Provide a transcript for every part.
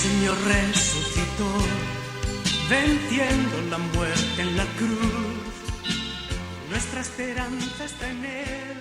Señor resucitó, venciendo la muerte en la cruz. Nuestra esperanza está en Él.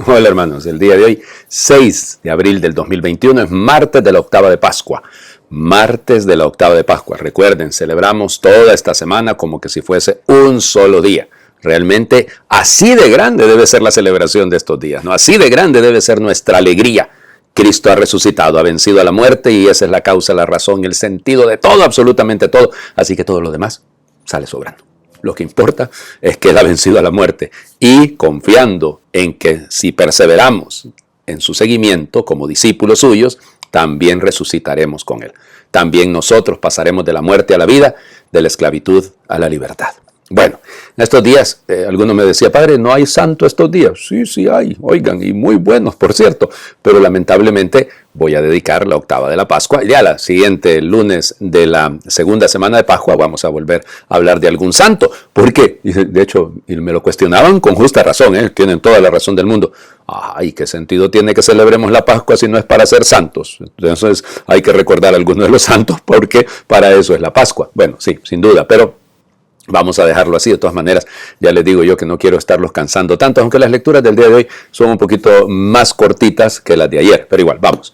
Hola hermanos, el día de hoy, 6 de abril del 2021, es martes de la octava de Pascua. Martes de la octava de Pascua. Recuerden, celebramos toda esta semana como que si fuese un solo día. Realmente así de grande debe ser la celebración de estos días, ¿no? Así de grande debe ser nuestra alegría. Cristo ha resucitado, ha vencido a la muerte y esa es la causa, la razón, el sentido de todo, absolutamente todo. Así que todo lo demás sale sobrando. Lo que importa es que Él ha vencido a la muerte y confiando en que si perseveramos en su seguimiento como discípulos suyos, también resucitaremos con Él. También nosotros pasaremos de la muerte a la vida, de la esclavitud a la libertad. Bueno, en estos días, alguno me decía, padre, ¿no hay santo estos días? Sí hay, oigan, y muy buenos, por cierto. Pero lamentablemente voy a dedicar la octava de la Pascua. Ya la siguiente lunes de la segunda semana de Pascua vamos a volver a hablar de algún santo. ¿Por qué? De hecho, me lo cuestionaban con justa razón, tienen toda la razón del mundo. Ay, ¿qué sentido tiene que celebremos la Pascua si no es para ser santos? Entonces hay que recordar a algunos de los santos porque para eso es la Pascua. Bueno, sí, sin duda, pero vamos a dejarlo así. De todas maneras, ya les digo yo que no quiero estarlos cansando tanto, aunque las lecturas del día de hoy son un poquito más cortitas que las de ayer. Pero igual, vamos.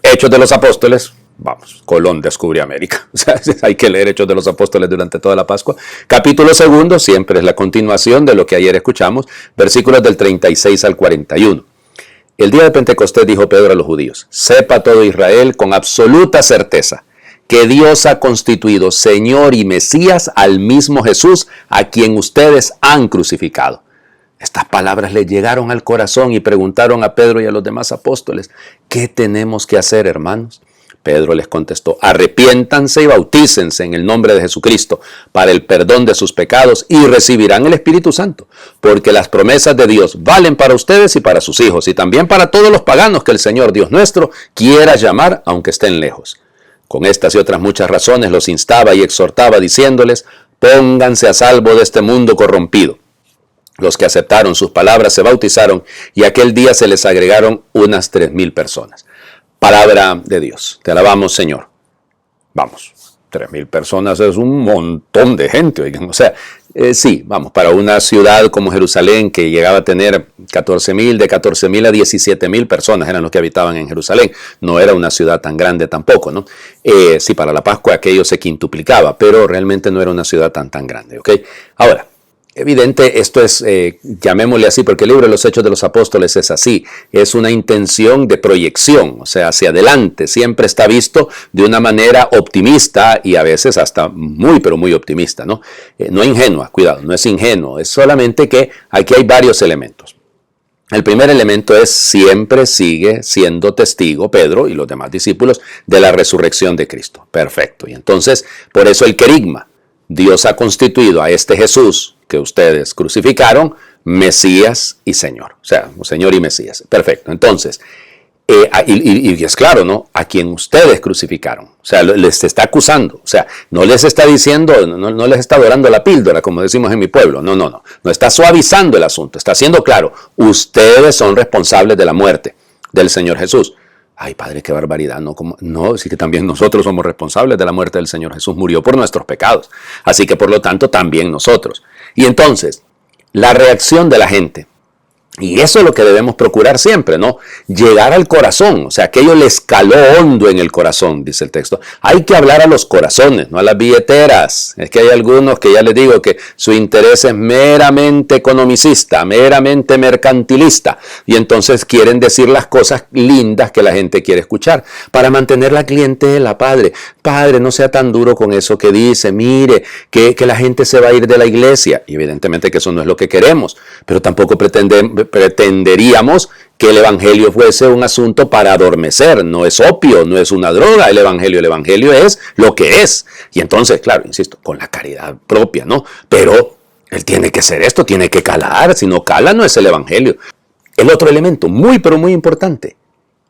Hechos de los Apóstoles. Vamos, Colón descubre América. O sea, hay que leer Hechos de los Apóstoles durante toda la Pascua. Capítulo 2, siempre es la continuación de lo que ayer escuchamos. Versículos del 36 al 41. El día de Pentecostés dijo Pedro a los judíos: sepa todo Israel con absoluta certeza que Dios ha constituido Señor y Mesías al mismo Jesús, a quien ustedes han crucificado. Estas palabras le llegaron al corazón y preguntaron a Pedro y a los demás apóstoles: ¿qué tenemos que hacer, hermanos? Pedro les contestó: arrepiéntanse y bautícense en el nombre de Jesucristo para el perdón de sus pecados y recibirán el Espíritu Santo, porque las promesas de Dios valen para ustedes y para sus hijos, y también para todos los paganos que el Señor Dios nuestro quiera llamar, aunque estén lejos. Con estas y otras muchas razones los instaba y exhortaba diciéndoles: pónganse a salvo de este mundo corrompido. Los que aceptaron sus palabras se bautizaron y aquel día se les agregaron unas 3,000 personas. Palabra de Dios. Te alabamos, Señor. Vamos, 3,000 personas es un montón de gente, oigan. O sea, sí, vamos, para una ciudad como Jerusalén que llegaba a tener 14,000, de 14,000 a 17,000 personas eran los que habitaban en Jerusalén. No era una ciudad tan grande tampoco, ¿no? Sí, para la Pascua aquello se quintuplicaba, pero realmente no era una ciudad tan grande, ¿ok? Ahora, evidente, esto es, llamémosle así, porque el libro de los Hechos de los Apóstoles es así, es una intención de proyección, o sea, hacia adelante, siempre está visto de una manera optimista y a veces hasta muy, pero muy optimista, ¿no? No ingenua, cuidado, no es ingenuo, es solamente que aquí hay varios elementos. El primer elemento es: siempre sigue siendo testigo Pedro y los demás discípulos de la resurrección de Cristo. Perfecto, y entonces, por eso el querigma. Dios ha constituido a este Jesús que ustedes crucificaron, Mesías y Señor. O sea, Señor y Mesías. Perfecto. Entonces, y es claro, ¿no? A quien ustedes crucificaron. O sea, les está acusando. O sea, no les está diciendo, no les está dorando la píldora, como decimos en mi pueblo. No. No está suavizando el asunto. Está haciendo claro: ustedes son responsables de la muerte del Señor Jesús. Ay, padre, qué barbaridad. No, sí que también nosotros somos responsables de la muerte del Señor Jesús. Murió por nuestros pecados. Así que, por lo tanto, también nosotros. Y entonces, la reacción de la gente. Y eso es lo que debemos procurar siempre, ¿no? Llegar al corazón. O sea, aquello les caló hondo en el corazón, dice el texto. Hay que hablar a los corazones, no a las billeteras. Es que hay algunos que ya les digo que su interés es meramente economicista, meramente mercantilista. Y entonces quieren decir las cosas lindas que la gente quiere escuchar para mantener la clientela, padre. Padre, no sea tan duro con eso que dice. Mire, que la gente se va a ir de la iglesia. Y evidentemente que eso no es lo que queremos. Pero tampoco pretenderíamos que el evangelio fuese un asunto para adormecer. No es opio, no es una droga el evangelio es lo que es. Y entonces, claro, insisto, con la caridad propia, ¿no? Pero él tiene que ser esto, tiene que calar. Si no cala, no es el evangelio. El otro elemento, muy pero muy importante: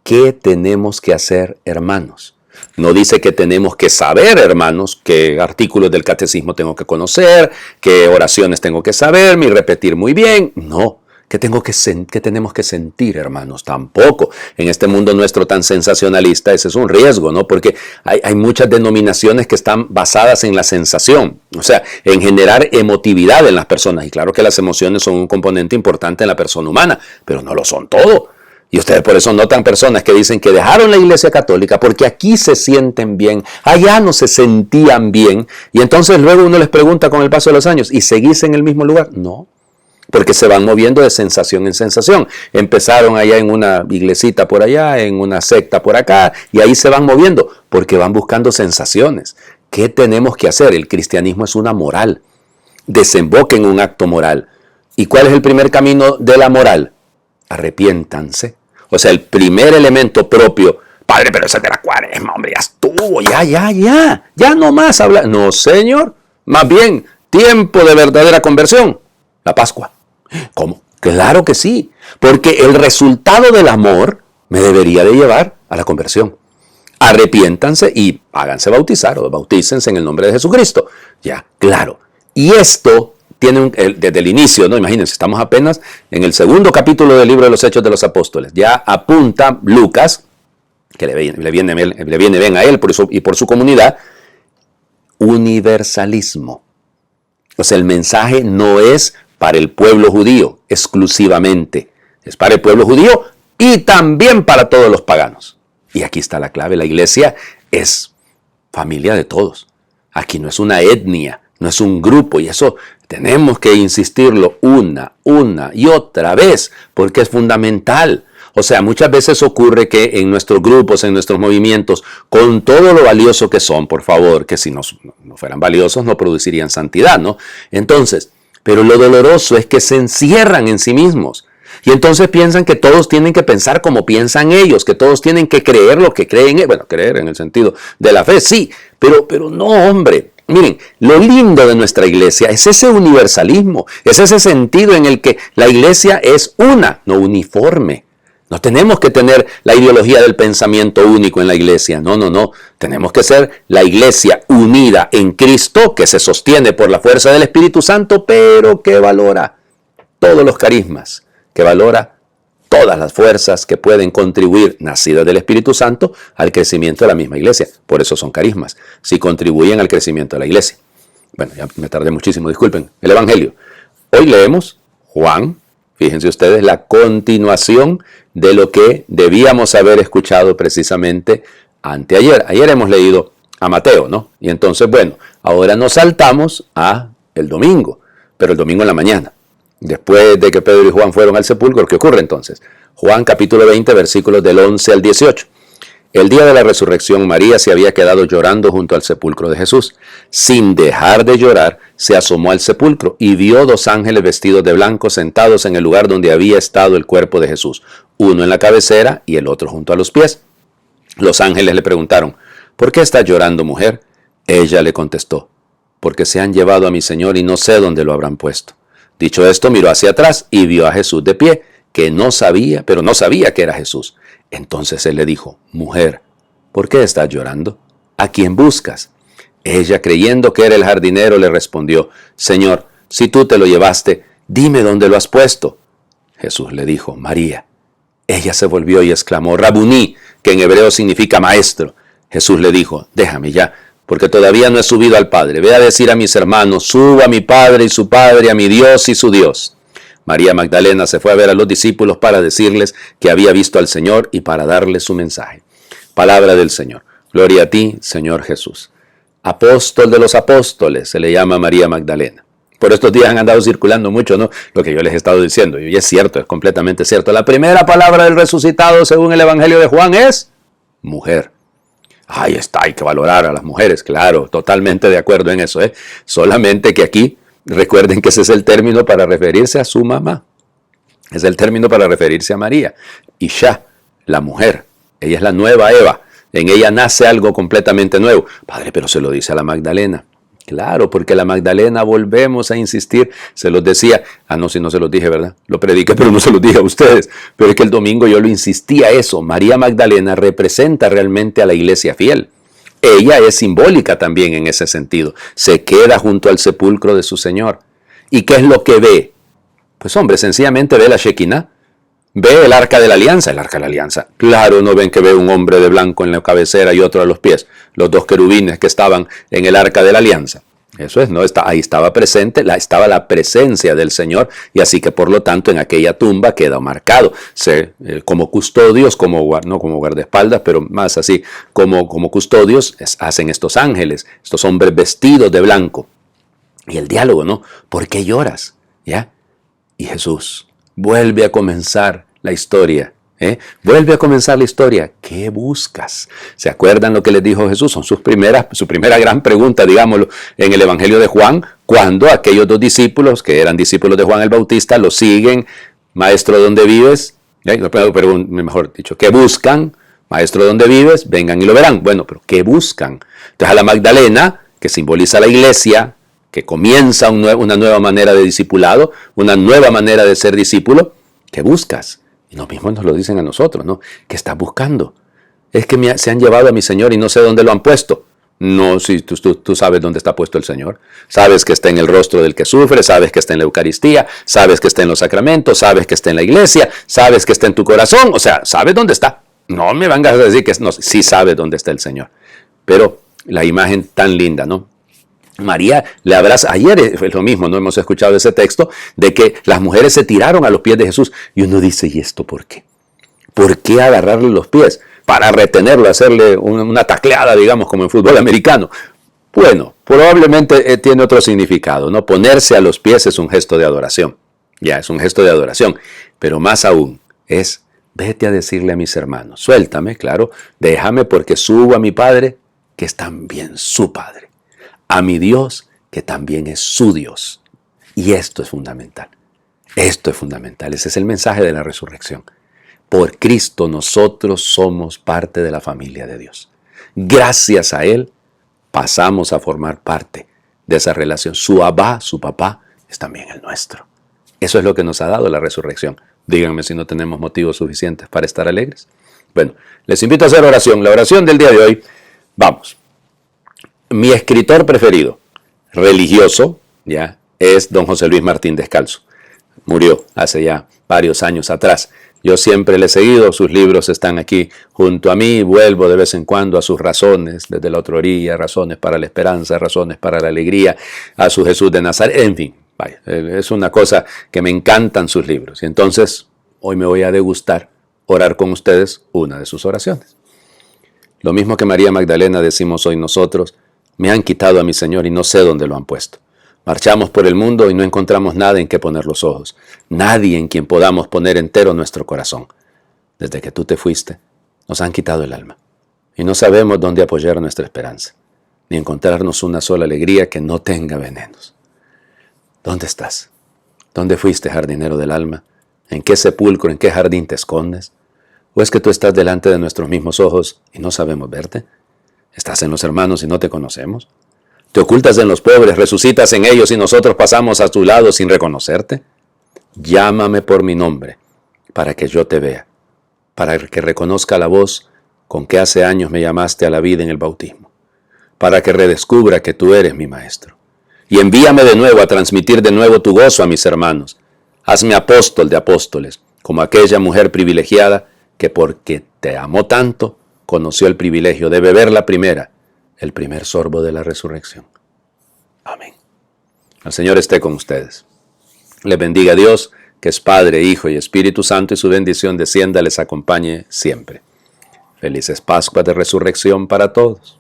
¿qué tenemos que hacer, hermanos? No dice que tenemos que saber, hermanos, qué artículos del catecismo tengo que conocer, qué oraciones tengo que saber, ni repetir muy bien. No, ¿Qué tenemos que sentir, hermanos? Tampoco. En este mundo nuestro tan sensacionalista, ese es un riesgo, ¿no? Porque hay muchas denominaciones que están basadas en la sensación, o sea, en generar emotividad en las personas. Y claro que las emociones son un componente importante en la persona humana, pero no lo son todo. Y ustedes por eso notan personas que dicen que dejaron la iglesia católica porque aquí se sienten bien, allá no se sentían bien. Y entonces luego uno les pregunta con el paso de los años, ¿y seguís en el mismo lugar? No. Porque se van moviendo de sensación en sensación. Empezaron allá en una iglesita por allá, en una secta por acá, y ahí se van moviendo, porque van buscando sensaciones. ¿Qué tenemos que hacer? El cristianismo es una moral. Desemboca en un acto moral. ¿Y cuál es el primer camino de la moral? Arrepiéntanse. O sea, el primer elemento propio. Padre, pero ese es de la Cuaresma, hombre, ya estuvo, ya no más hablar. No, Señor, más bien, tiempo de verdadera conversión, la Pascua. ¿Cómo? Claro que sí, porque el resultado del amor me debería de llevar a la conversión. Arrepiéntanse y háganse bautizar o bautícense en el nombre de Jesucristo. Ya, claro. Y esto tiene desde el inicio, ¿no? Imagínense, estamos apenas en el segundo capítulo del libro de los Hechos de los Apóstoles. Ya apunta Lucas, que le viene bien a él y por su comunidad, universalismo. O sea, el mensaje no es para el pueblo judío exclusivamente. Es para el pueblo judío y también para todos los paganos. Y aquí está la clave. La iglesia es familia de todos. Aquí no es una etnia, no es un grupo. Y eso tenemos que insistirlo una y otra vez, porque es fundamental. O sea, muchas veces ocurre que en nuestros grupos, en nuestros movimientos, con todo lo valioso que son, por favor, que si no fueran valiosos no producirían santidad, ¿no? Entonces, pero lo doloroso es que se encierran en sí mismos. Y entonces piensan que todos tienen que pensar como piensan ellos, que todos tienen que creer lo que creen. Bueno, creer en el sentido de la fe, sí, pero no, hombre. Miren, lo lindo de nuestra iglesia es ese universalismo, es ese sentido en el que la iglesia es una, no uniforme. No tenemos que tener la ideología del pensamiento único en la iglesia. No. Tenemos que ser la iglesia unida en Cristo, que se sostiene por la fuerza del Espíritu Santo, pero que valora todos los carismas, que valora todas las fuerzas que pueden contribuir, nacidas del Espíritu Santo, al crecimiento de la misma iglesia. Por eso son carismas, si contribuyen al crecimiento de la iglesia. Bueno, ya me tardé muchísimo, disculpen. El Evangelio. Hoy leemos Juan. Fíjense ustedes la continuación de lo que debíamos haber escuchado precisamente anteayer. Ayer hemos leído a Mateo, ¿no? Y entonces, bueno, ahora nos saltamos a el domingo, pero el domingo en la mañana. Después de que Pedro y Juan fueron al sepulcro, ¿qué ocurre entonces? Juan capítulo 20, versículos del 11 al 18. El día de la resurrección, María se había quedado llorando junto al sepulcro de Jesús. Sin dejar de llorar, se asomó al sepulcro y vio dos ángeles vestidos de blanco sentados en el lugar donde había estado el cuerpo de Jesús, uno en la cabecera y el otro junto a los pies. Los ángeles le preguntaron, ¿por qué estás llorando, mujer? Ella le contestó, porque se han llevado a mi Señor y no sé dónde lo habrán puesto. Dicho esto, miró hacia atrás y vio a Jesús de pie, que no sabía que era Jesús. Entonces él le dijo, mujer, ¿por qué estás llorando? ¿A quién buscas? Ella, creyendo que era el jardinero, le respondió, Señor, si tú te lo llevaste, dime dónde lo has puesto. Jesús le dijo, María. Ella se volvió y exclamó, Rabuní, que en hebreo significa maestro. Jesús le dijo, déjame ya, porque todavía no he subido al Padre. Ve a decir a mis hermanos, suba a mi Padre y su Padre, a mi Dios y su Dios. María Magdalena se fue a ver a los discípulos para decirles que había visto al Señor y para darles su mensaje. Palabra del Señor. Gloria a ti, Señor Jesús. Apóstol de los apóstoles, se le llama María Magdalena. Por estos días han andado circulando mucho, ¿no? Lo que yo les he estado diciendo. Y es cierto, es completamente cierto. La primera palabra del resucitado, según el Evangelio de Juan, es mujer. Ahí está, hay que valorar a las mujeres, claro, totalmente de acuerdo en eso, ¿eh? Solamente que aquí, recuerden que ese es el término para referirse a su mamá. Es el término para referirse a María. Isha, la mujer. Ella es la nueva Eva. En ella nace algo completamente nuevo. Padre, pero se lo dice a la Magdalena. Claro, porque la Magdalena, volvemos a insistir, se los decía, no, si no se los dije, ¿verdad? Lo prediqué, pero no se los dije a ustedes, pero es que el domingo yo lo insistía eso, María Magdalena representa realmente a la iglesia fiel. Ella es simbólica también en ese sentido, se queda junto al sepulcro de su Señor. ¿Y qué es lo que ve? Pues hombre, sencillamente ve la Shekinah, ve el arca de la alianza, Claro, no ven que ve un hombre de blanco en la cabecera y otro a los pies, los dos querubines que estaban en el arca de la alianza. Eso es, no está, ahí estaba presente, estaba la presencia del Señor, y así que por lo tanto en aquella tumba queda marcado como custodios, no como guardaespaldas, pero más así como custodios hacen estos ángeles, estos hombres vestidos de blanco. Y el diálogo, ¿no? ¿Por qué lloras? ¿Ya? Y Jesús vuelve a comenzar la historia. Vuelve a comenzar la historia. ¿Qué buscas? ¿Se acuerdan lo que les dijo Jesús? Son su primera gran pregunta, digámoslo, en el Evangelio de Juan, cuando aquellos dos discípulos, que eran discípulos de Juan el Bautista, lo siguen. Maestro, ¿dónde vives? Mejor dicho, ¿qué buscan? Maestro, ¿dónde vives? Vengan y lo verán. Bueno, pero ¿qué buscan? Entonces a la Magdalena, que simboliza la iglesia, que comienza una nueva manera de discipulado, una nueva manera de ser discípulo, ¿qué buscas? Y lo mismo nos lo dicen a nosotros, ¿no? ¿Qué estás buscando? Es que se han llevado a mi Señor y no sé dónde lo han puesto. No, si tú sabes dónde está puesto el Señor. Sabes que está en el rostro del que sufre, sabes que está en la Eucaristía, sabes que está en los sacramentos, sabes que está en la iglesia, sabes que está en tu corazón. O sea, sabes dónde está. No me vengas a decir que no, sí sabes dónde está el Señor. Pero la imagen tan linda, ¿no? María le abraza. Ayer es lo mismo, no hemos escuchado ese texto de que las mujeres se tiraron a los pies de Jesús. Y uno dice, ¿y esto por qué? ¿Por qué agarrarle los pies? Para retenerlo, hacerle una tacleada, digamos, como en fútbol americano. Bueno, probablemente tiene otro significado, ¿no? Ponerse a los pies es un gesto de adoración. Ya, es un gesto de adoración. Pero más aún, es, vete a decirle a mis hermanos, suéltame, claro, déjame porque subo a mi Padre, que es también su Padre. A mi Dios, que también es su Dios. Y esto es fundamental. Esto es fundamental. Ese es el mensaje de la resurrección. Por Cristo nosotros somos parte de la familia de Dios. Gracias a Él pasamos a formar parte de esa relación. Su Abba, su papá, es también el nuestro. Eso es lo que nos ha dado la resurrección. Díganme si no tenemos motivos suficientes para estar alegres. Bueno, les invito a hacer oración. La oración del día de hoy, vamos. Mi escritor preferido, religioso, ya, es don José Luis Martín Descalzo. Murió hace ya varios años atrás. Yo siempre le he seguido, sus libros están aquí junto a mí, vuelvo de vez en cuando a sus razones, desde la otra orilla, razones para la esperanza, razones para la alegría, a su Jesús de Nazaret, en fin, vaya, es una cosa que me encantan sus libros. Y entonces, hoy me voy a degustar, orar con ustedes una de sus oraciones. Lo mismo que María Magdalena decimos hoy nosotros, me han quitado a mi Señor y no sé dónde lo han puesto. Marchamos por el mundo y no encontramos nada en que poner los ojos, nadie en quien podamos poner entero nuestro corazón. Desde que tú te fuiste, nos han quitado el alma y no sabemos dónde apoyar nuestra esperanza, ni encontrarnos una sola alegría que no tenga venenos. ¿Dónde estás? ¿Dónde fuiste, jardinero del alma? ¿En qué sepulcro, en qué jardín te escondes? ¿O es que tú estás delante de nuestros mismos ojos y no sabemos verte? ¿Estás en los hermanos y no te conocemos? ¿Te ocultas en los pobres, resucitas en ellos y nosotros pasamos a tu lado sin reconocerte? Llámame por mi nombre, para que yo te vea, para que reconozca la voz con que hace años me llamaste a la vida en el bautismo, para que redescubra que tú eres mi Maestro. Y envíame de nuevo a transmitir de nuevo tu gozo a mis hermanos. Hazme apóstol de apóstoles, como aquella mujer privilegiada que porque te amó tanto, conoció el privilegio de beber el primer sorbo de la resurrección. Amén. El Señor esté con ustedes. Les bendiga Dios, que es Padre, Hijo y Espíritu Santo, y su bendición descienda, les acompañe siempre. Felices Pascuas de Resurrección para todos.